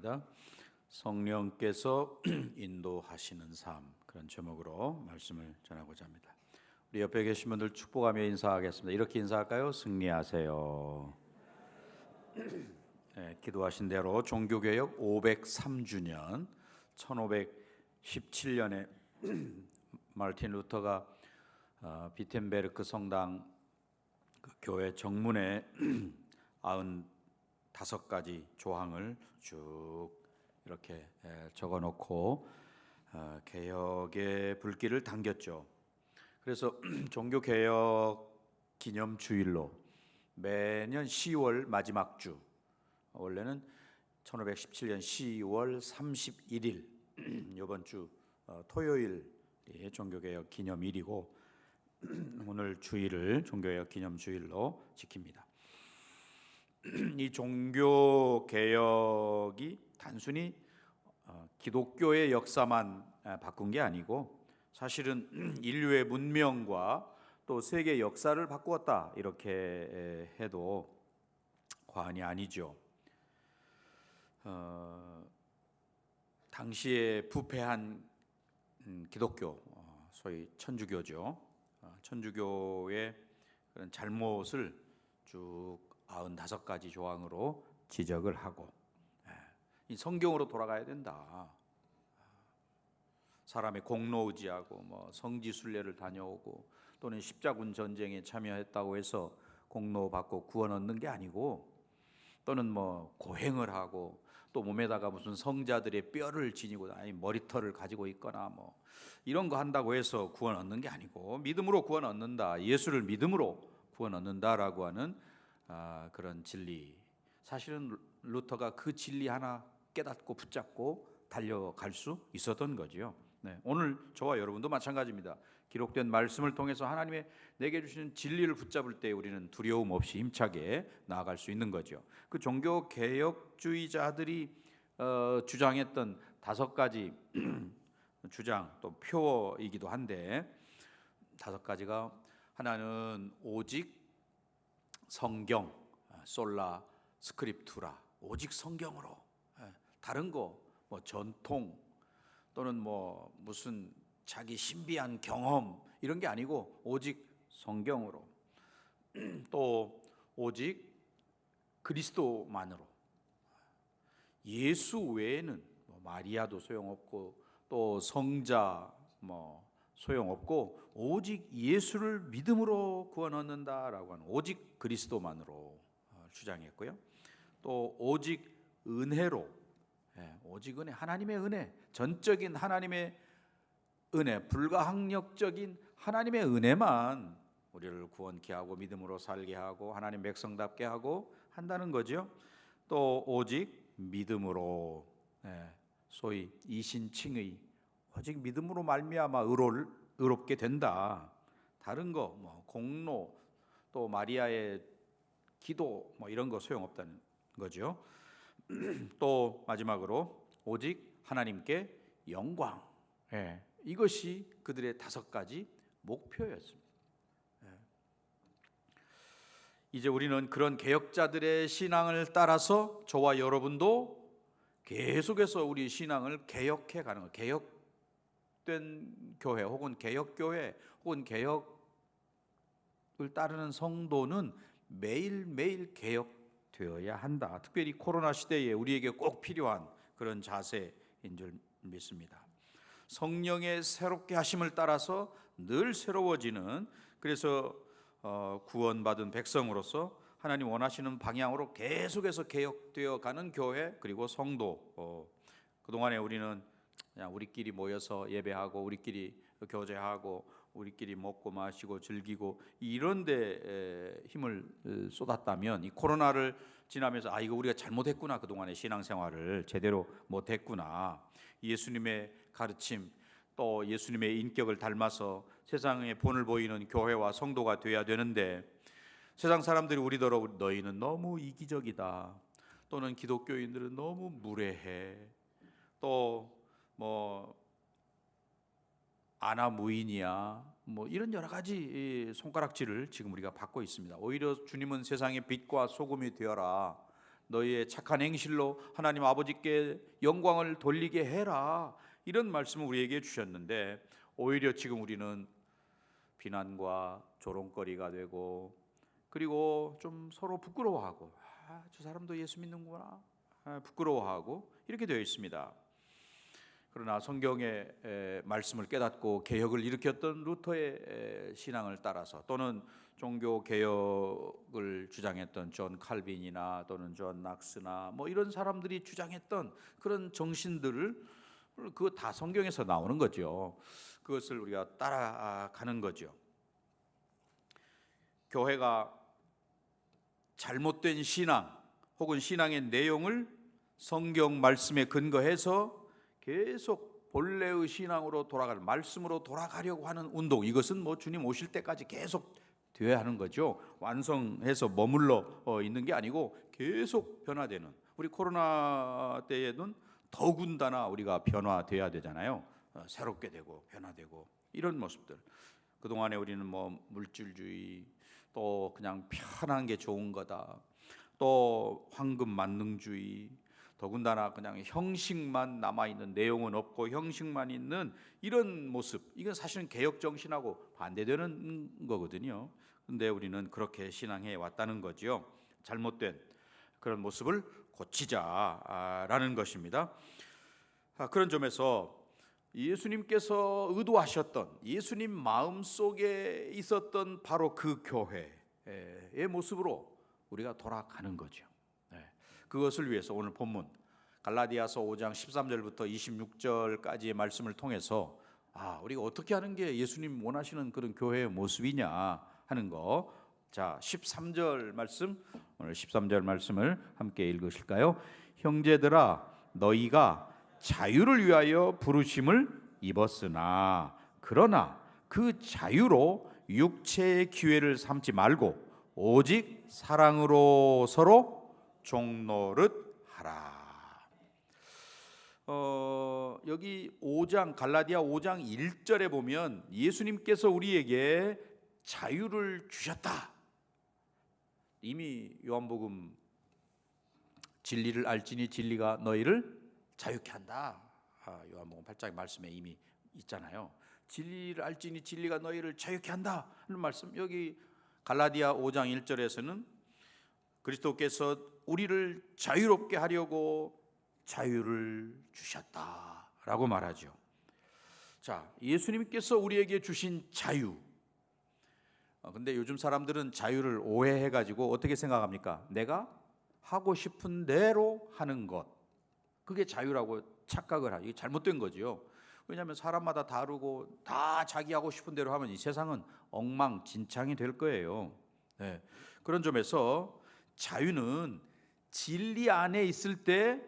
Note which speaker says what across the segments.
Speaker 1: 있습니다. 성령께서 인도하시는 삶, 그런 제목으로 말씀을 전하고자 합니다. 우리 옆에 계신 분들 축복하며 인사하겠습니다. 이렇게 인사할까요? 승리하세요. 네, 기도하신 대로 종교개혁 503주년 1517년에 마르틴 루터가 비텐베르크 성당 그 교회 정문에 95가지 조항을 쭉 이렇게 적어놓고 개혁의 불길을 당겼죠. 그래서 종교개혁 기념주일로 매년 10월 마지막 주, 원래는 1517년 10월 31일 이번 주 토요일이 종교개혁 기념일이고 오늘 주일을 종교개혁 기념주일로 지킵니다. 이 종교개혁이 단순히 기독교의 역사만 바꾼 게 아니고 사실은 인류의 문명과 또 세계 역사를 바꾸었다, 이렇게 해도 과언이 아니죠. 당시에 부패한 기독교, 소위 천주교죠. 천주교의 그런 잘못을 쭉 95가지 조항으로 지적을 하고, 이 성경으로 돌아가야 된다. 사람의 공로 의지하고 성지순례를 다녀오고 또는 십자군 전쟁에 참여했다고 해서 공로 받고 구원 얻는 게 아니고, 또는 고행을 하고 또 몸에다가 무슨 성자들의 뼈를 지니고 머리털을 가지고 있거나 이런 거 한다고 해서 구원 얻는 게 아니고, 믿음으로 구원 얻는다, 예수를 믿음으로 구원 얻는다라고 하는 그런 진리. 사실은 루터가 그 진리 하나 깨닫고 붙잡고 달려갈 수 있었던 거죠. 네, 오늘 저와 여러분도 마찬가지입니다. 기록된 말씀을 통해서 하나님의 내게 주시는 진리를 붙잡을 때 우리는 두려움 없이 힘차게 나아갈 수 있는 거죠. 그 종교 개혁주의자들이 주장했던 5가지 주장, 또 표이기도 한데, 5가지가 하나는 오직 성경, 솔라 스크립투라, 오직 성경으로, 다른 거 전통 또는 무슨 자기 신비한 경험 이런 게 아니고 오직 성경으로, 또 오직 그리스도만으로, 예수 외에는 마리아도 소용없고 또 성자 소용없고 오직 예수를 믿음으로 구원 얻는다라고 하는 오직 그리스도만으로 주장했고요. 또 오직 은혜로, 오직 은혜, 하나님의 은혜, 전적인 하나님의 은혜, 불가항력적인 하나님의 은혜만 우리를 구원케 하고 믿음으로 살게 하고 하나님 백성답게 하고 한다는 거죠. 또 오직 믿음으로, 소위 이신칭의, 오직 믿음으로 말미암아 의롭게 된다. 다른 거 공로 또 마리아의 기도 이런 거 소용없다는 거죠. 또 마지막으로 오직 하나님께 영광, 이것이 그들의 5가지 목표였습니다. 이제 우리는 그런 개혁자들의 신앙을 따라서 저와 여러분도 계속해서 우리 신앙을 개혁해 가는 거예요. 개혁된 교회 혹은 개혁교회 혹은 개혁을 따르는 성도는 매일매일 개혁되어야 한다. 특별히 코로나 시대에 우리에게 꼭 필요한 그런 자세인 줄 믿습니다. 성령의 새롭게 하심을 따라서 늘 새로워지는, 그래서 구원받은 백성으로서 하나님 원하시는 방향으로 계속해서 개혁되어 가는 교회, 그리고 성도. 그동안에 우리는 그냥 우리끼리 모여서 예배하고 우리끼리 교제하고 우리끼리 먹고 마시고 즐기고 이런 데 힘을 쏟았다면, 이 코로나를 지나면서 이거 우리가 잘못했구나, 그동안의 신앙생활을 제대로 못했구나, 예수님의 가르침 또 예수님의 인격을 닮아서 세상에 본을 보이는 교회와 성도가 돼야 되는데, 세상 사람들이 우리더러 너희는 너무 이기적이다, 또는 기독교인들은 너무 무례해, 또 아나무인이야, 이런 여러 가지 손가락질을 지금 우리가 받고 있습니다. 오히려 주님은 세상의 빛과 소금이 되어라, 너희의 착한 행실로 하나님 아버지께 영광을 돌리게 해라. 이런 말씀을 우리에게 주셨는데 오히려 지금 우리는 비난과 조롱거리가 되고 그리고 좀 서로 부끄러워하고 저 사람도 예수 믿는구나 부끄러워하고 이렇게 되어 있습니다. 그러나 성경의 말씀을 깨닫고 개혁을 일으켰던 루터의 신앙을 따라서 또는 종교 개혁을 주장했던 존 칼빈이나 또는 존 낙스나 뭐 이런 사람들이 주장했던 그런 정신들을 그거 다 성경에서 나오는 거죠. 그것을 우리가 따라가는 거죠. 교회가 잘못된 신앙 혹은 신앙의 내용을 성경 말씀에 근거해서 계속 본래의 신앙으로 돌아가는 말씀으로 돌아가려고 하는 운동, 이것은 뭐 주님 오실 때까지 계속 되어야 하는 거죠. 완성해서 머물러 있는 게 아니고 계속 변화되는, 우리 코로나 때에는 더군다나 우리가 변화돼야 되잖아요. 새롭게 되고 변화되고 이런 모습들. 그동안에 우리는 뭐 물질주의, 또 그냥 편한 게 좋은 거다, 또 황금 만능주의, 더군다나 그냥 형식만 남아있는, 내용은 없고 형식만 있는 이런 모습, 이건 사실은 개혁 정신하고 반대되는 거거든요. 근데 우리는 그렇게 신앙해 왔다는 거죠. 잘못된 그런 모습을 고치자라는 것입니다. 그런 점에서 예수님께서 의도하셨던, 예수님 마음속에 있었던 바로 그 교회의 모습으로 우리가 돌아가는 거죠. 그것을 위해서 오늘 본문 갈라디아서 5장 13절부터 26절까지의 말씀을 통해서 우리가 어떻게 하는 게 예수님 원하시는 그런 교회의 모습이냐 하는 거. 자, 13절 말씀, 오늘 13절 말씀을 함께 읽으실까요? 형제들아, 너희가 자유를 위하여 부르심을 입었으나 그러나 그 자유로 육체의 기회를 삼지 말고 오직 사랑으로 서로 종노릇 하라. 여기 5장 갈라디아 5장 1절에 보면 예수님께서 우리에게 자유를 주셨다. 이미 요한복음 진리를 알지니 진리가 너희를 자유케 한다. 요한복음 8장 말씀에 이미 있잖아요. 진리를 알지니 진리가 너희를 자유케 한다 하는 말씀, 여기 갈라디아 5장 1절에서는 그리스도께서 우리를 자유롭게 하려고 자유를 주셨다라고 말하죠. 자, 예수님께서 우리에게 주신 자유. 근데 요즘 사람들은 자유를 오해해가지고 어떻게 생각합니까? 내가 하고 싶은 대로 하는 것, 그게 자유라고 착각을 하죠. 이게 잘못된 거죠. 왜냐하면 사람마다 다르고 다 자기 하고 싶은 대로 하면 이 세상은 엉망진창이 될 거예요. 그런 점에서 자유는 진리 안에 있을 때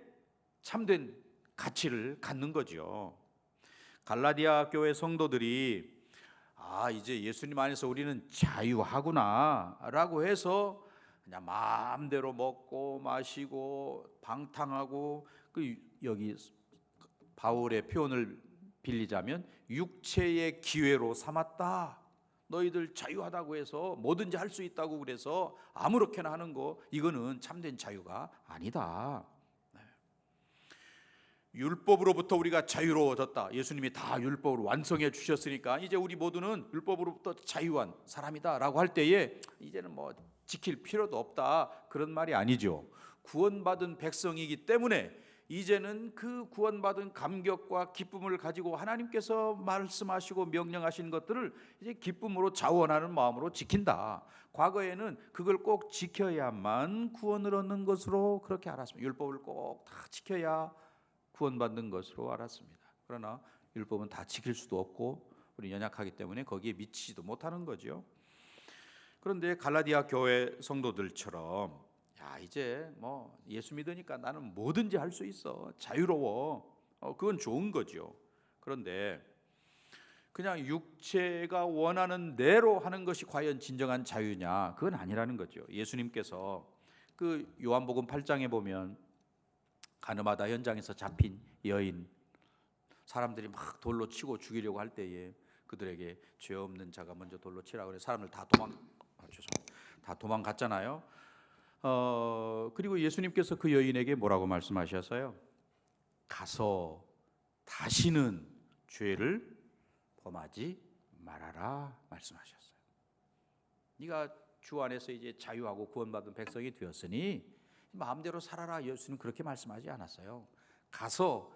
Speaker 1: 참된 가치를 갖는 거죠. 갈라디아 교회 성도들이 이제 예수님 안에서 우리는 자유하구나 라고 해서 그냥 마음대로 먹고 마시고 방탕하고, 여기 바울의 표현을 빌리자면 육체의 기회로 삼았다. 너희들 자유하다고 해서 뭐든지 할 수 있다고 그래서 아무렇게나 하는 거, 이거는 참된 자유가 아니다. 율법으로부터 우리가 자유로워졌다. 예수님이 다 율법으로 완성해 주셨으니까 이제 우리 모두는 율법으로부터 자유한 사람이다 라고 할 때에 이제는 뭐 지킬 필요도 없다, 그런 말이 아니죠. 구원받은 백성이기 때문에 이제는 그 구원받은 감격과 기쁨을 가지고 하나님께서 말씀하시고 명령하신 것들을 이제 기쁨으로 자원하는 마음으로 지킨다. 과거에는 그걸 꼭 지켜야만 구원을 얻는 것으로 그렇게 알았습니다. 율법을 꼭 다 지켜야 구원받는 것으로 알았습니다. 그러나 율법은 다 지킬 수도 없고 우리 연약하기 때문에 거기에 미치지도 못하는 거죠. 그런데 갈라디아 교회 성도들처럼 이제 뭐 예수 믿으니까 나는 뭐든지 할 수 있어, 자유로워, 그건 좋은 거죠. 그런데 그냥 육체가 원하는 대로 하는 것이 과연 진정한 자유냐? 그건 아니라는 거죠. 예수님께서 그 요한복음 8장에 보면 가늠하다 현장에서 잡힌 여인, 사람들이 막 돌로 치고 죽이려고 할 때에 그들에게 죄 없는 자가 먼저 돌로 치라고 그래 사람들 다 도망갔잖아요. 그리고 예수님께서 그 여인에게 뭐라고 말씀하셨어요? 가서 다시는 죄를 범하지 말아라 말씀하셨어요. 네가 주 안에서 이제 자유하고 구원받은 백성이 되었으니 마음대로 살아라. 예수는 그렇게 말씀하지 않았어요. 가서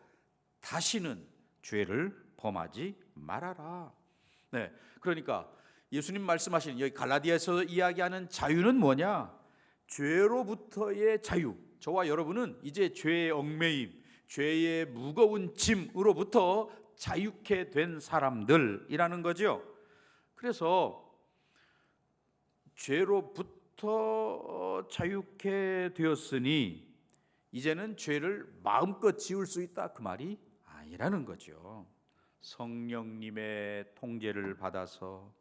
Speaker 1: 다시는 죄를 범하지 말아라. 네, 그러니까 예수님 말씀하신 여기 갈라디아에서 이야기하는 자유는 뭐냐? 죄로부터의 자유. 저와 여러분은 이제 죄의 얽매임, 죄의 무거운 짐으로부터 자유케 된 사람들이라는 거죠. 그래서 죄로부터 자유케 되었으니 이제는 죄를 마음껏 지을 수 있다, 그 말이 아니라는 거죠. 성령님의 통제를 받아서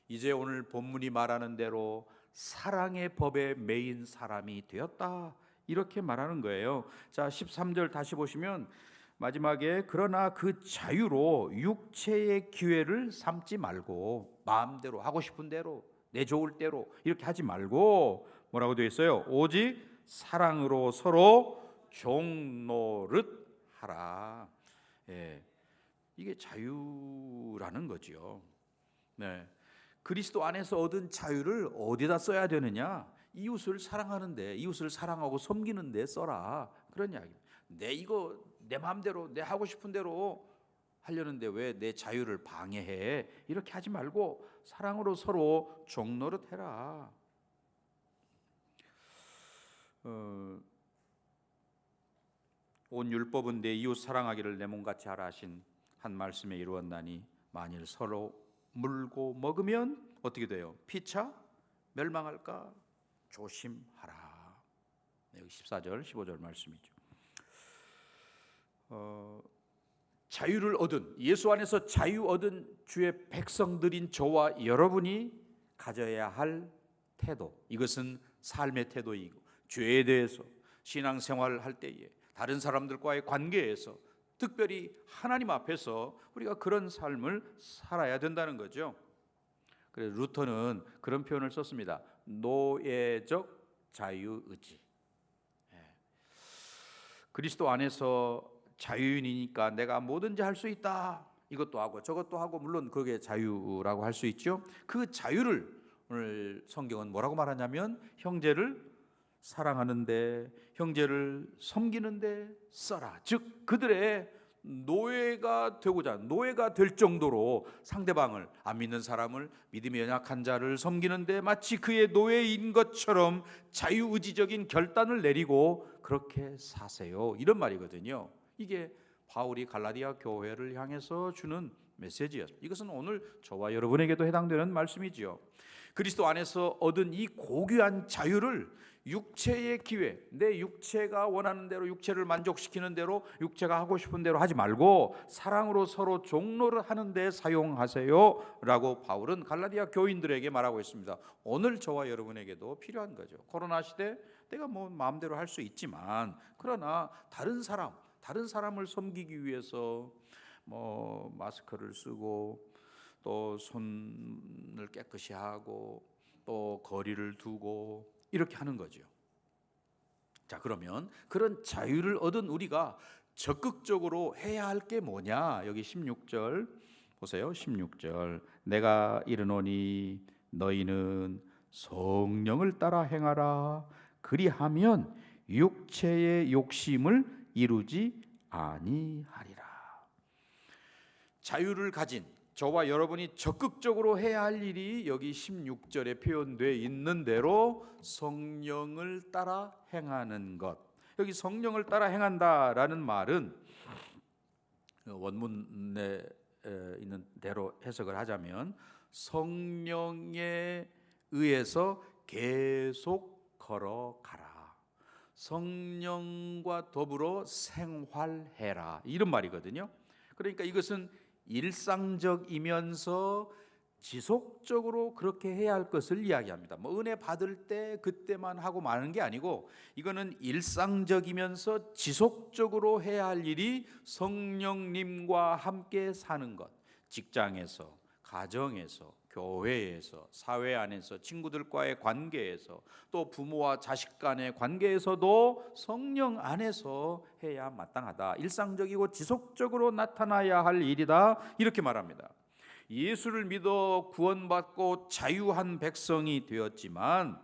Speaker 1: 이제 오늘 본문이 말하는 대로 사랑의 법에 매인 사람이 되었다, 이렇게 말하는 거예요. 자, 13절 다시 보시면 마지막에 그러나 그 자유로 육체의 기회를 삼지 말고 마음대로 하고 싶은 대로 내 좋을 대로 이렇게 하지 말고 뭐라고 되어 있어요? 오직 사랑으로 서로 종노릇 하라. 예, 이게 자유라는 거죠. 네, 그리스도 안에서 얻은 자유를 어디다 써야 되느냐? 이웃을 사랑하는데, 이웃을 사랑하고 섬기는 데 써라, 그런 이야기. 내 마음대로 내 하고 싶은 대로 하려는데 왜 내 자유를 방해해? 이렇게 하지 말고 사랑으로 서로 종노릇 해라. 온 율법은 내 이웃 사랑하기를 내 몸같이 하라 하신 한 말씀에 이루었나니 만일 서로 물고 먹으면 어떻게 돼요? 피차 멸망할까 조심하라. 여기 14절 15절 말씀이죠. 자유를 얻은, 예수 안에서 자유 얻은 주의 백성들인 저와 여러분이 가져야 할 태도, 이것은 삶의 태도이고 죄에 대해서 신앙생활을 할 때에 다른 사람들과의 관계에서 특별히 하나님 앞에서 우리가 그런 삶을 살아야 된다는 거죠. 그래서 루터는 그런 표현을 썼습니다. 노예적 자유의지. 그리스도 안에서 자유인이니까 내가 뭐든지 할 수 있다, 이것도 하고 저것도 하고, 물론 그게 자유라고 할 수 있죠. 그 자유를 오늘 성경은 뭐라고 말하냐면 형제를 사랑하는데, 형제를 섬기는데 써라. 즉 그들의 노예가 되고자, 노예가 될 정도로 상대방을, 안 믿는 사람을, 믿음이 연약한 자를 섬기는데 마치 그의 노예인 것처럼 자유의지적인 결단을 내리고 그렇게 사세요, 이런 말이거든요. 이게 바울이 갈라디아 교회를 향해서 주는 메시지였습니다. 이것은 오늘 저와 여러분에게도 해당되는 말씀이지요. 그리스도 안에서 얻은 이 고귀한 자유를 육체의 기회, 내 육체가 원하는 대로, 육체를 만족시키는 대로, 육체가 하고 싶은 대로 하지 말고 사랑으로 서로 종로를 하는 데 사용하세요 라고 바울은 갈라디아 교인들에게 말하고 있습니다. 오늘 저와 여러분에게도 필요한 거죠. 코로나 시대 내가 뭐 마음대로 할 수 있지만, 그러나 다른 사람을 섬기기 위해서 뭐 마스크를 쓰고 또 손을 깨끗이 하고 또 거리를 두고 이렇게 하는 거죠. 자, 그러면 그런 자유를 얻은 우리가 적극적으로 해야 할 게 뭐냐? 여기 16절 보세요. 16절 내가 이르노니 너희는 성령을 따라 행하라. 그리하면 육체의 욕심을 이루지 아니하리라. 자유를 가진 저와 여러분이 적극적으로 해야 할 일이 여기 16절에 표현되어 있는 대로 성령을 따라 행하는 것. 여기 성령을 따라 행한다라는 말은 원문에 있는 대로 해석을 하자면 성령에 의해서 계속 걸어가라, 성령과 더불어 생활해라, 이런 말이거든요. 그러니까 이것은 일상적이면서 지속적으로 그렇게 해야 할 것을 이야기합니다. 뭐 은혜 받을 때 그때만 하고 마는 게 아니고, 이거는 일상적이면서 지속적으로 해야 할 일이 성령님과 함께 사는 것. 직장에서, 가정에서, 교회에서, 사회 안에서, 친구들과의 관계에서, 또 부모와 자식 간의 관계에서도 성령 안에서 해야 마땅하다. 일상적이고 지속적으로 나타나야 할 일이다. 이렇게 말합니다. 예수를 믿어 구원받고 자유한 백성이 되었지만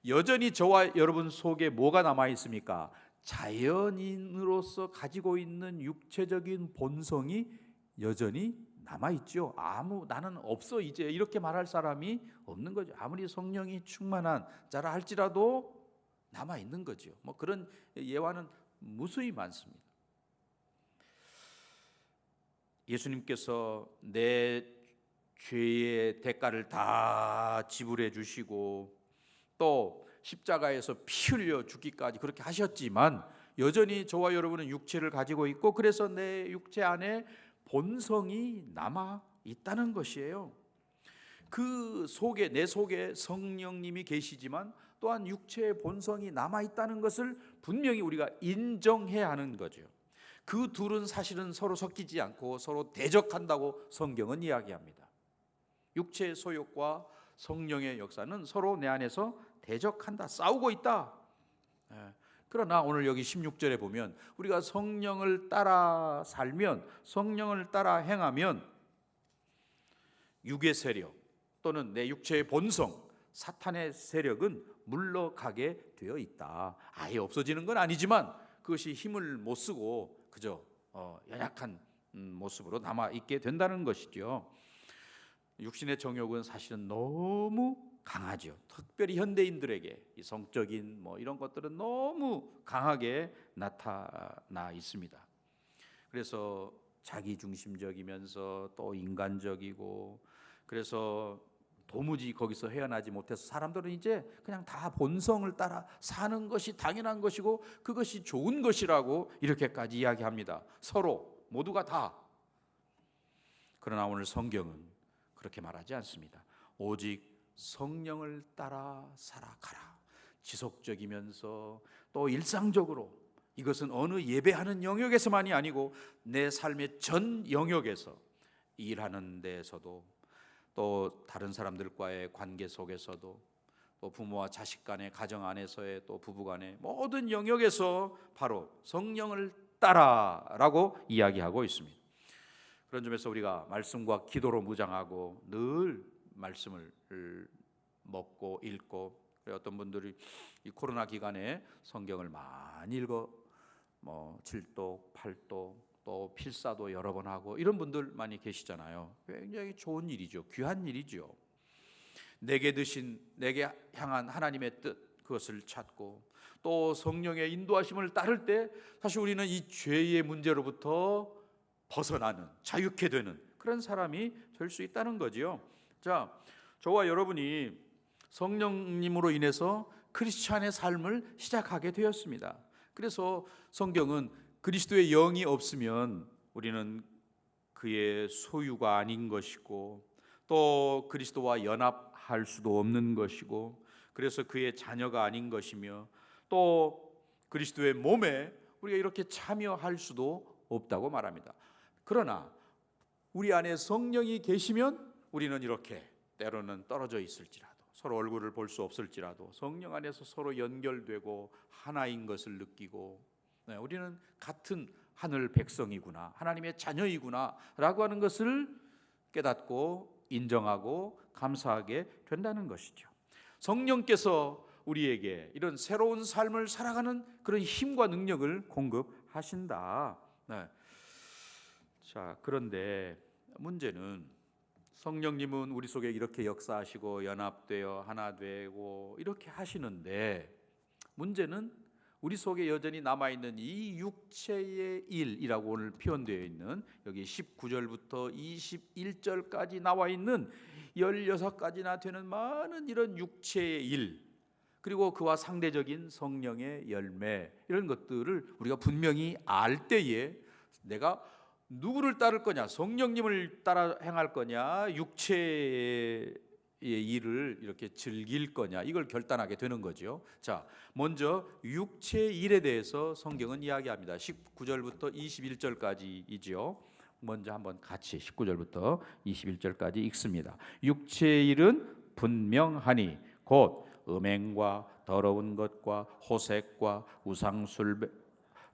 Speaker 1: 여전히 저와 여러분 속에 뭐가 남아 있습니까? 자연인으로서 가지고 있는 육체적인 본성이 여전히 남아있죠. 나는 없어 이제 이렇게 말할 사람이 없는 거죠. 아무리 성령이 충만한 자라 할지라도 남아있는 거죠. 뭐 그런 예화는 무수히 많습니다. 예수님께서 내 죄의 대가를 다 지불해 주시고 또 십자가에서 피 흘려 죽기까지 그렇게 하셨지만 여전히 저와 여러분은 육체를 가지고 있고 그래서 내 육체 안에 본성이 남아 있다는 것이에요. 그 속에, 내 속에 성령님이 계시지만 또한 육체의 본성이 남아 있다는 것을 분명히 우리가 인정해야 하는 거죠. 그 둘은 사실은 서로 섞이지 않고 서로 대적한다고 성경은 이야기합니다. 육체의 소욕과 성령의 역사는 서로 내 안에서 대적한다, 싸우고 있다. 그러나 오늘 여기 16절에 보면 우리가 성령을 따라 살면, 성령을 따라 행하면 육의 세력 또는 내 육체의 본성, 사탄의 세력은 물러가게 되어 있다. 아예 없어지는 건 아니지만 그것이 힘을 못 쓰고 그저 연약한 모습으로 남아 있게 된다는 것이죠. 육신의 정욕은 사실은 너무 강하죠. 특별히 현대인들에게 이 성적인 이런 것들은 너무 강하게 나타나 있습니다. 그래서 자기중심적이면서 또 인간적이고 그래서 도무지 거기서 헤어나지 못해서 사람들은 이제 그냥 다 본성을 따라 사는 것이 당연한 것이고 그것이 좋은 것이라고 이렇게까지 이야기합니다. 서로 모두가 다. 그러나 오늘 성경은 그렇게 말하지 않습니다. 오직 성령을 따라 살아가라. 지속적이면서 또 일상적으로 이것은 어느 예배하는 영역에서만이 아니고 내 삶의 전 영역에서 일하는 데에서도 또 다른 사람들과의 관계 속에서도 또 부모와 자식 간의 가정 안에서의 또 부부 간의 모든 영역에서 바로 성령을 따라라고 이야기하고 있습니다. 그런 점에서 우리가 말씀과 기도로 무장하고 늘 말씀을 먹고 읽고 어떤 분들이 이 코로나 기간에 성경을 많이 읽어 7독, 8독 또 필사도 여러 번 하고 이런 분들 많이 계시잖아요. 굉장히 좋은 일이죠. 귀한 일이죠. 내게 드신 내게 향한 하나님의 뜻 그것을 찾고 또 성령의 인도하심을 따를 때 사실 우리는 이 죄의 문제로부터 벗어나는 자유케 되는 그런 사람이 될 수 있다는 거지요. 자, 저와 여러분이 성령님으로 인해서 크리스찬의 삶을 시작하게 되었습니다. 그래서 성경은 그리스도의 영이 없으면 우리는 그의 소유가 아닌 것이고 또 그리스도와 연합할 수도 없는 것이고 그래서 그의 자녀가 아닌 것이며 또 그리스도의 몸에 우리가 이렇게 참여할 수도 없다고 말합니다. 그러나 우리 안에 성령이 계시면 우리는 이렇게 때로는 떨어져 있을지라도 서로 얼굴을 볼 수 없을지라도 성령 안에서 서로 연결되고 하나인 것을 느끼고 우리는 같은 하늘 백성이구나 하나님의 자녀이구나 라고 하는 것을 깨닫고 인정하고 감사하게 된다는 것이죠. 성령께서 우리에게 이런 새로운 삶을 살아가는 그런 힘과 능력을 공급하신다. 자, 그런데 문제는 성령님은 우리 속에 이렇게 역사하시고 연합되어 하나 되고 이렇게 하시는데 문제는 우리 속에 여전히 남아있는 이 육체의 일이라고 오늘 표현되어 있는 여기 19절부터 21절까지 나와 있는 16가지나 되는 많은 이런 육체의 일 그리고 그와 상대적인 성령의 열매 이런 것들을 우리가 분명히 알 때에 내가 누구를 따를 거냐 성령님을 따라 행할 거냐 육체의 일을 이렇게 즐길 거냐 이걸 결단하게 되는 거죠. 자, 먼저 육체의 일에 대해서 성경은 이야기합니다. 19절부터 21절까지이죠. 먼저 한번 같이 19절부터 21절까지 읽습니다. 육체의 일은 분명하니 곧 음행과 더러운 것과 호색과 우상술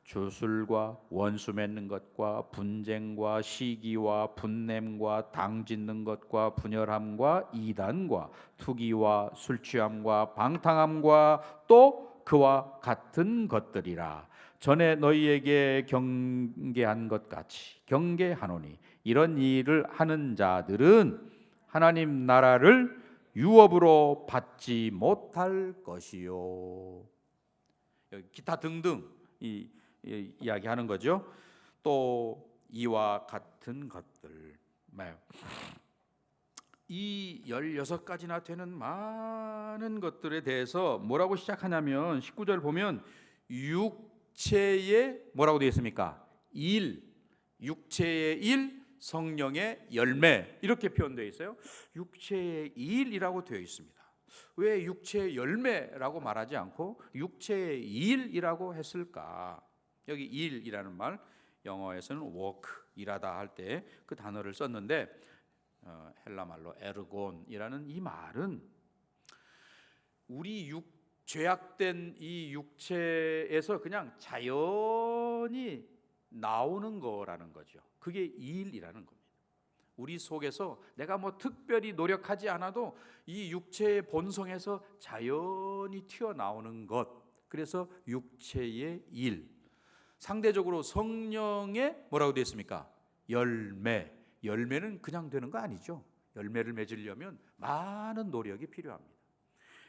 Speaker 1: 주술과 원수 맺는 것과 분쟁과 시기와 분냄과 당 짓는 것과 분열함과 이단과 투기와 술 취함과 방탕함과 또 그와 같은 것들이라. 전에 너희에게 경계한 것 같이 경계하노니 이런 일을 하는 자들은 하나님 나라를 유업으로 받지 못할 것이요. 여기 기타 등등 이야기하는 거죠. 또 이와 같은 것들. 이 16가지나 되는 많은 것들에 대해서 뭐라고 시작하냐면 19절 보면 육체의 뭐라고 되어 있습니까? 일, 육체의 일, 성령의 열매 이렇게 표현되어 있어요. 육체의 일이라고 되어 있습니다. 왜 육체의 열매라고 말하지 않고 육체의 일이라고 했을까? 여기 일이라는 말 영어에서는 work, 일하다 할 때 그 단어를 썼는데 헬라 말로 에르곤이라는 이 말은 우리 죄악된 이 육체에서 그냥 자연히 나오는 거라는 거죠. 그게 일이라는 겁니다. 우리 속에서 내가 뭐 특별히 노력하지 않아도 이 육체의 본성에서 자연히 튀어나오는 것. 그래서 육체의 일. 상대적으로 성령의 뭐라고 되어 있습니까? 열매. 열매는 그냥 되는 거 아니죠. 열매를 맺으려면 많은 노력이 필요합니다.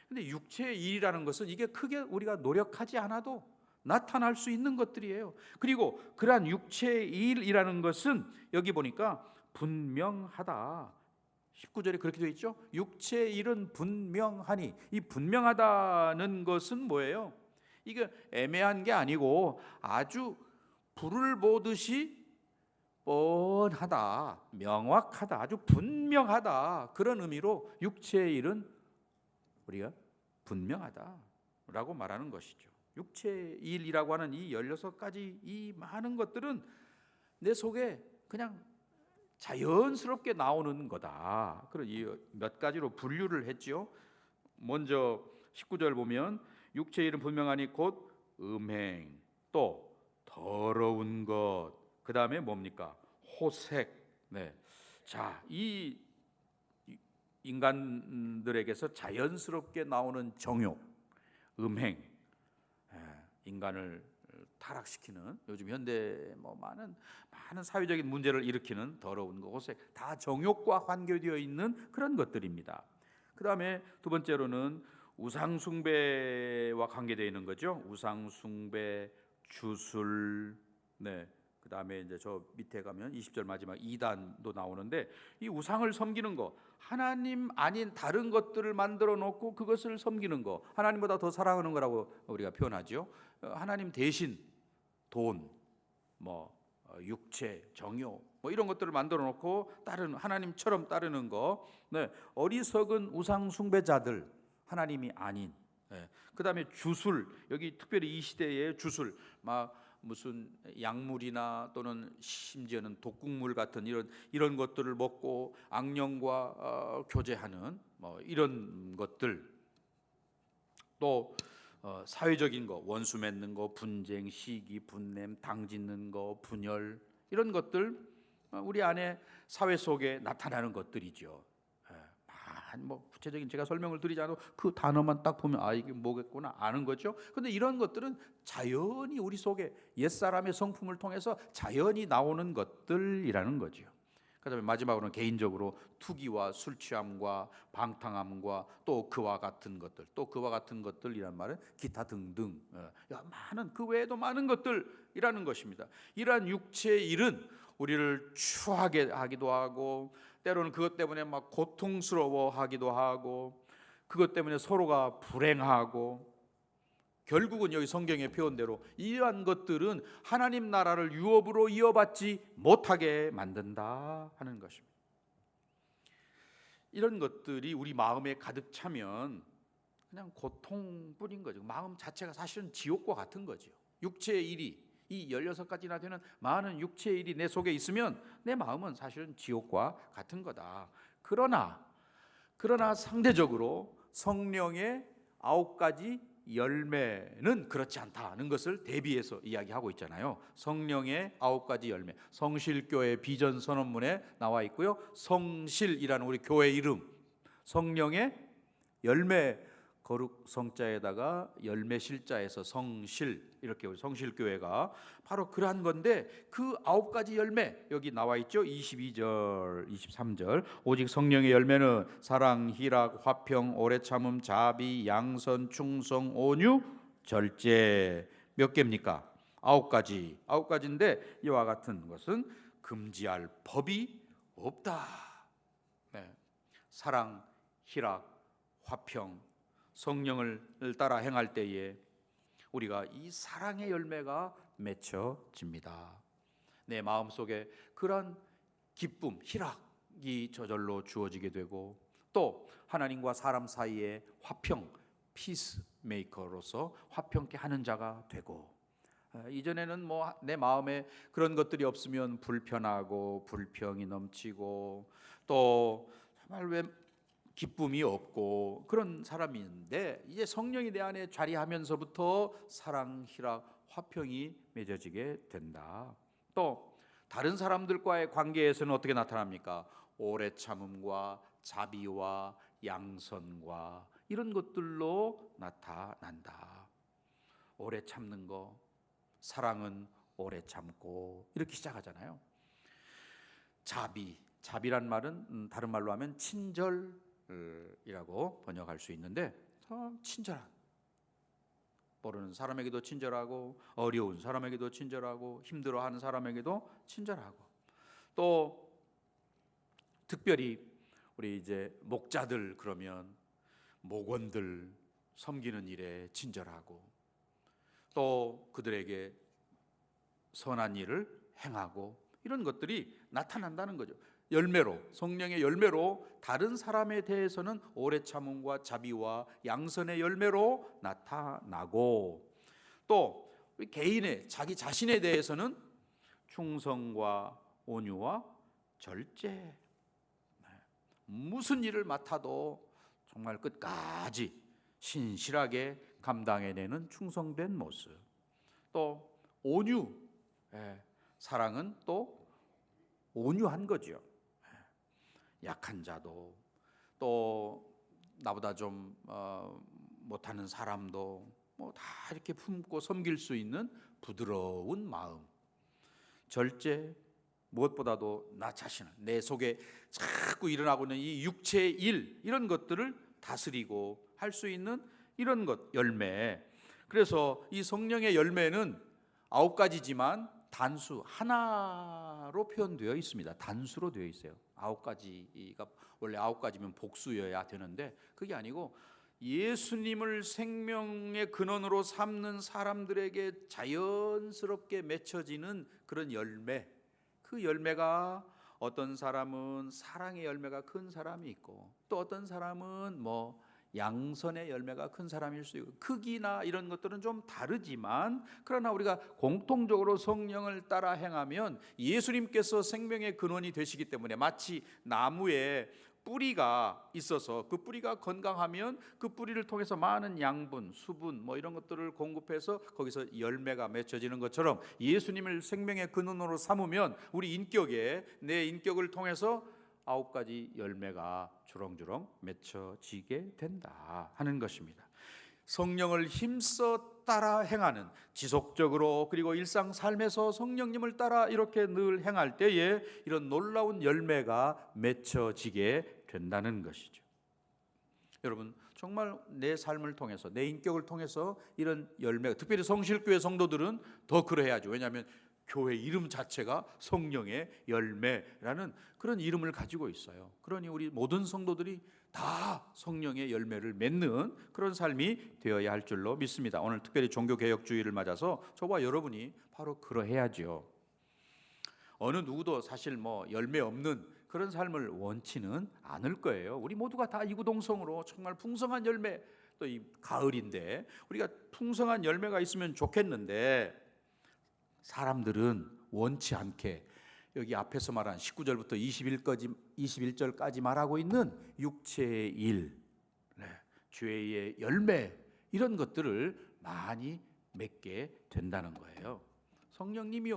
Speaker 1: 근데 육체의 일이라는 것은 이게 크게 우리가 노력하지 않아도 나타날 수 있는 것들이에요. 그리고 그러한 육체의 일이라는 것은 여기 보니까 분명하다. 19절에 그렇게 되어 있죠. 육체의 일은 분명하니. 이 분명하다는 것은 뭐예요? 이게 애매한 게 아니고 아주 불을 보듯이 뻔하다, 명확하다, 아주 분명하다, 그런 의미로 육체의 일은 우리가 분명하다라고 말하는 것이죠. 육체의 일이라고 하는 이 16가지 이 많은 것들은 내 속에 그냥 자연스럽게 나오는 거다. 그런 이 몇 가지로 분류를 했죠. 먼저 19절 보면 육체의 일은 분명하니 곧 음행, 또 더러운 것, 그 다음에 뭡니까? 호색. 네. 자, 이 인간들에게서 자연스럽게 나오는 정욕, 음행, 인간을 타락시키는 요즘 현대 뭐 많은 사회적인 문제를 일으키는 더러운 것, 호색, 다 정욕과 관계되어 있는 그런 것들입니다. 그 다음에 두 번째로는 우상숭배와 관계되어 있는 거죠. 우상숭배, 주술, 네. 그 다음에 이제 저 밑에 가면 20절 마지막 이단도 나오는데 이 우상을 섬기는 거, 하나님 아닌 다른 것들을 만들어 놓고 그것을 섬기는 거, 하나님보다 더 사랑하는 거라고 우리가 표현하죠. 하나님 대신 돈, 뭐 육체, 정욕, 뭐 이런 것들을 만들어 놓고 다른 하나님처럼 따르는 거, 네. 어리석은 우상 숭배자들, 하나님이 아닌. 네. 그 다음에 주술, 여기 특별히 이 시대의 주술, 막 무슨 약물이나 또는 심지어는 독극물 같은 이런 것들을 먹고 악령과 교제하는 뭐 이런 것들, 또 사회적인 거, 원수 맺는 거, 분쟁, 시기, 분냄, 당 짓는 거, 분열, 이런 것들 우리 안에 사회 속에 나타나는 것들이죠. 뭐 구체적인 제가 설명을 드리지 않아도 그 단어만 딱 보면 아 이게 뭐겠구나 아는 거죠. 근데 이런 것들은 자연히 우리 속에 옛사람의 성품을 통해서 자연히 나오는 것들이라는 거죠. 그다음에 마지막으로는 개인적으로 투기와 술 취함과 방탕함과 또 그와 같은 것들, 또 그와 같은 것들이란 말은 기타 등등 많은 그 외에도 많은 것들이라는 것입니다. 이러한 육체의 일은 우리를 추하게 하기도 하고 때로는 그것 때문에 막 고통스러워하기도 하고 그것 때문에 서로가 불행하고 결국은 여기 성경의 표현대로 이러한 것들은 하나님 나라를 유업으로 이어받지 못하게 만든다 하는 것입니다. 이런 것들이 우리 마음에 가득 차면 그냥 고통뿐인 거죠. 마음 자체가 사실은 지옥과 같은 거죠. 육체의 일이 이 16가지나 되는 많은 육체의 일이 내 속에 있으면 내 마음은 사실은 지옥과 같은 거다. 그러나 상대적으로 성령의 9가지 열매는 그렇지 않다는 것을 대비해서 이야기하고 있잖아요. 성령의 9가지 열매, 성실교회 비전 선언문에 나와 있고요. 성실이라는 우리 교회 이름, 성령의 열매, 거룩 성자에다가 열매 실자에서 성실, 이렇게 우리 성실교회가 바로 그러한 건데, 그 9가지 열매 여기 나와 있죠. 22절 23절 오직 성령의 열매는 사랑, 희락, 화평, 오래 참음, 자비, 양선, 충성, 온유, 절제. 몇 개입니까? 9가지인데 이와 같은 것은 금지할 법이 없다. 네. 사랑, 희락, 화평, 성령을 따라 행할 때에 우리가 이 사랑의 열매가 맺혀집니다. 내 마음속에 그런 기쁨, 희락이 저절로 주어지게 되고, 또 하나님과 사람 사이에 화평, 피스 메이커로서 화평케 하는 자가 되고, 이전에는 뭐 내 마음에 그런 것들이 없으면 불편하고 불평이 넘치고 또 정말 왜 기쁨이 없고 그런 사람인데, 이제 성령이 내 안에 자리하면서부터 사랑, 희락, 화평이 맺어지게 된다. 또 다른 사람들과의 관계에서는 어떻게 나타납니까? 오래 참음과 자비와 양선과 이런 것들로 나타난다. 오래 참는 거, 사랑은 오래 참고, 이렇게 시작하잖아요. 자비란 말은 다른 말로 하면 친절이라고 번역할 수 있는데, 친절한, 모르는 사람에게도 친절하고, 어려운 사람에게도 친절하고, 힘들어하는 사람에게도 친절하고, 또 특별히 우리 이제 목자들, 그러면 목원들 섬기는 일에 친절하고, 또 그들에게 선한 일을 행하고, 이런 것들이 나타난다는 거죠. 열매로, 성령의 열매로 다른 사람에 대해서는 오래 참음과 자비와 양선의 열매로 나타나고, 또 개인의 자기 자신에 대해서는 충성과 온유와 절제. 무슨 일을 맡아도 정말 끝까지 신실하게 감당해내는 충성된 모습. 또 온유, 사랑은 또 온유한 거죠. 약한 자도, 또 나보다 좀 못하는 사람도 뭐 다 이렇게 품고 섬길 수 있는 부드러운 마음. 절제, 무엇보다도 나 자신을, 내 속에 자꾸 일어나고 있는 이 육체의 일, 이런 것들을 다스리고 할 수 있는 이런 것, 열매. 그래서 이 성령의 열매는 9가지지만 단수 하나로 표현되어 있습니다. 단수로 되어 있어요. 9가지가 원래 9가지면 복수여야 되는데 그게 아니고, 예수님을 생명의 근원으로 삼는 사람들에게 자연스럽게 맺혀지는 그런 열매. 그 열매가 어떤 사람은 사랑의 열매가 큰 사람이 있고, 또 어떤 사람은 뭐 양선의 열매가 큰 사람일 수 있고, 크기나 이런 것들은 좀 다르지만, 그러나 우리가 공통적으로 성령을 따라 행하면 예수님께서 생명의 근원이 되시기 때문에, 마치 나무에 뿌리가 있어서 그 뿌리가 건강하면 그 뿌리를 통해서 많은 양분, 수분 뭐 이런 것들을 공급해서 거기서 열매가 맺혀지는 것처럼, 예수님을 생명의 근원으로 삼으면 우리 인격에, 내 인격을 통해서 9가지 열매가 주렁주렁 맺혀지게 된다 하는 것입니다. 성령을 힘써 따라 행하는, 지속적으로 그리고 일상 삶에서 성령님을 따라 이렇게 늘 행할 때에 이런 놀라운 열매가 맺혀지게 된다는 것이죠. 여러분, 정말 내 삶을 통해서, 내 인격을 통해서 이런 열매가, 특별히 성실교회 성도들은 더 그래야죠. 왜냐하면 교회 이름 자체가 성령의 열매라는 그런 이름을 가지고 있어요. 그러니 우리 모든 성도들이 다 성령의 열매를 맺는 그런 삶이 되어야 할 줄로 믿습니다. 오늘 특별히 종교개혁주의를 맞아서 저와 여러분이 바로 그러해야죠. 어느 누구도 사실 뭐 열매 없는 그런 삶을 원치는 않을 거예요. 우리 모두가 다 이구동성으로 정말 풍성한 열매, 또 이 가을인데 우리가 풍성한 열매가 있으면 좋겠는데, 사람들은 원치 않게 여기 앞에서 말한 19절부터 21절까지 말하고 있는 육체의 일, 죄의 열매, 이런 것들을 많이 맺게 된다는 거예요. 성령님이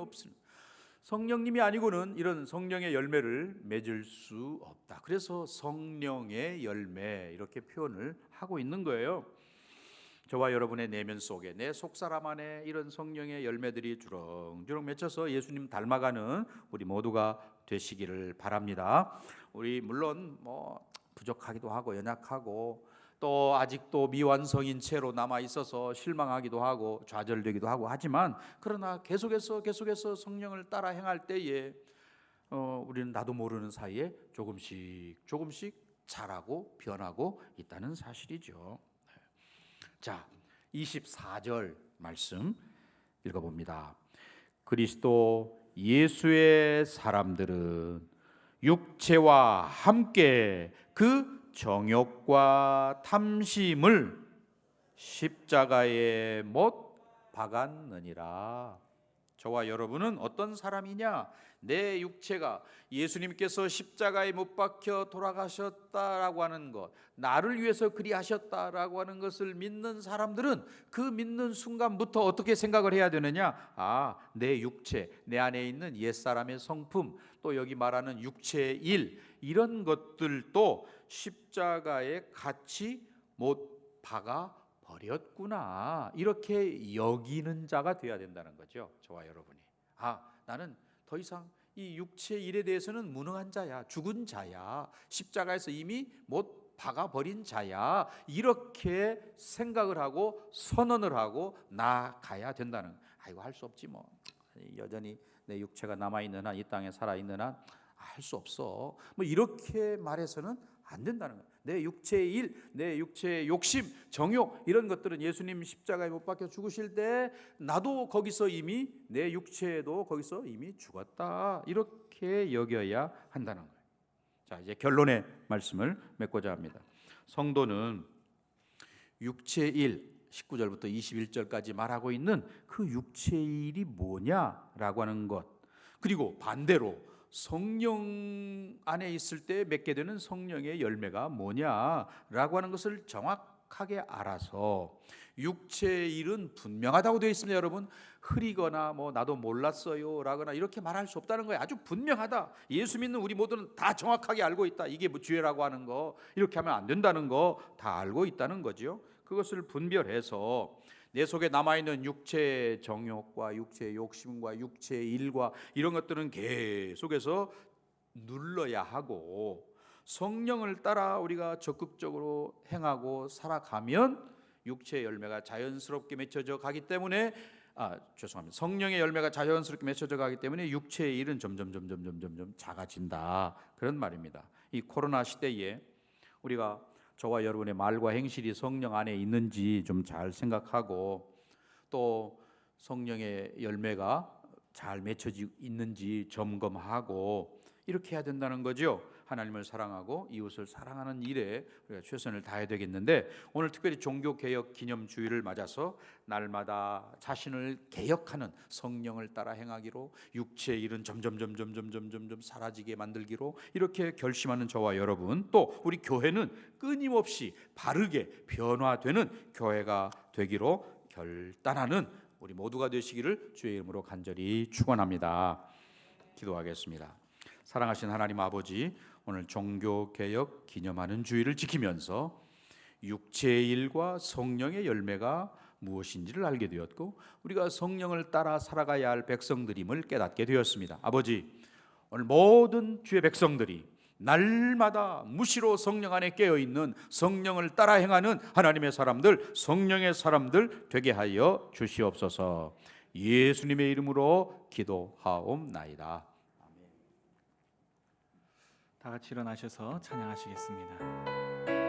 Speaker 1: 아니고는 이런 성령의 열매를 맺을 수 없다. 그래서 성령의 열매 이렇게 표현을 하고 있는 거예요. 저와 여러분의 내면 속에, 내 속사람 안에 이런 성령의 열매들이 주렁주렁 맺혀서 예수님 닮아가는 우리 모두가 되시기를 바랍니다. 우리 물론 부족하기도 하고 연약하고 또 아직도 미완성인 채로 남아 있어서 실망하기도 하고 좌절되기도 하고 하지만, 그러나 계속해서 성령을 따라 행할 때에 우리는 나도 모르는 사이에 조금씩 자라고 변하고 있다는 사실이죠. 자, 24절 말씀 읽어봅니다. 그리스도 예수의 사람들은 육체와 함께 그 정욕과 탐심을 십자가에 못 박았느니라. 저와 여러분은 어떤 사람이냐? 내 육체가 예수님께서 십자가에 못 박혀 돌아가셨다라고 하는 것, 나를 위해서 그리하셨다라고 하는 것을 믿는 사람들은 그 믿는 순간부터 어떻게 생각을 해야 되느냐? 내 육체, 내 안에 있는 옛사람의 성품, 또 여기 말하는 육체의 일, 이런 것들도 십자가에 같이 못 박아 버렸구나, 이렇게 여기는 자가 되어야 된다는 거죠. 저와 여러분이 나는 더 이상 이 육체 일에 대해서는 무능한 자야, 죽은 자야, 십자가에서 이미 못 박아버린 자야, 이렇게 생각을 하고 선언을 하고 나아가야 된다는. 이거 할 수 없지 뭐, 여전히 내 육체가 남아있는 한, 이 땅에 살아있는 한 할 수 없어, 이렇게 말해서는 안 된다는 거예요. 내 육체의 일, 내 육체의 욕심, 정욕, 이런 것들은 예수님 십자가에 못 박혀 죽으실 때 나도 거기서 이미, 내 육체에도 거기서 이미 죽었다, 이렇게 여겨야 한다는 거예요. 자, 이제 결론의 말씀을 맺고자 합니다. 성도는 육체의 일, 19절부터 21절까지 말하고 있는 그 육체의 일이 뭐냐라고 하는 것, 그리고 반대로 성령 안에 있을 때 맺게 되는 성령의 열매가 뭐냐라고 하는 것을 정확하게 알아서, 육체의 일은 분명하다고 되어 있습니다. 여러분, 흐리거나 나도 몰랐어요 라거나 이렇게 말할 수 없다는 거예요. 아주 분명하다. 예수 믿는 우리 모두는 다 정확하게 알고 있다. 이게 죄라고 하는 거, 이렇게 하면 안 된다는 거 다 알고 있다는 거죠. 그것을 분별해서 내 속에 남아있는 육체의 정욕과 육체의 욕심과 육체의 일과 이런 것들은 계속해서 눌러야 하고, 성령을 따라 우리가 적극적으로 행하고 살아가면 육체의 열매가 자연스럽게 맺혀져 가기 때문에 성령의 열매가 자연스럽게 맺혀져 가기 때문에 육체의 일은 점점 작아진다, 그런 말입니다. 이 코로나 시대에 우리가 저와 여러분의 말과 행실이 성령 안에 있는지 좀 잘 생각하고, 또 성령의 열매가 잘 맺혀지고 있는지 점검하고, 이렇게 해야 된다는 거죠. 하나님을 사랑하고 이웃을 사랑하는 일에 우리가 최선을 다해야 되겠는데, 오늘 특별히 종교개혁 기념주일을 맞아서 날마다 자신을 개혁하는, 성령을 따라 행하기로, 육체의 일은 점점 사라지게 만들기로 이렇게 결심하는 저와 여러분, 또 우리 교회는 끊임없이 바르게 변화되는 교회가 되기로 결단하는 우리 모두가 되시기를 주의 이름으로 간절히 축원합니다. 기도하겠습니다. 사랑하신 하나님 아버지, 오늘 종교개혁 기념하는 주일을 지키면서 육체의 일과 성령의 열매가 무엇인지를 알게 되었고, 우리가 성령을 따라 살아가야 할 백성들임을 깨닫게 되었습니다. 아버지, 오늘 모든 주의 백성들이 날마다 무시로 성령 안에 깨어있는, 성령을 따라 행하는 하나님의 사람들, 성령의 사람들 되게 하여 주시옵소서. 예수님의 이름으로 기도하옵나이다.
Speaker 2: 다 같이 일어나셔서 찬양하시겠습니다.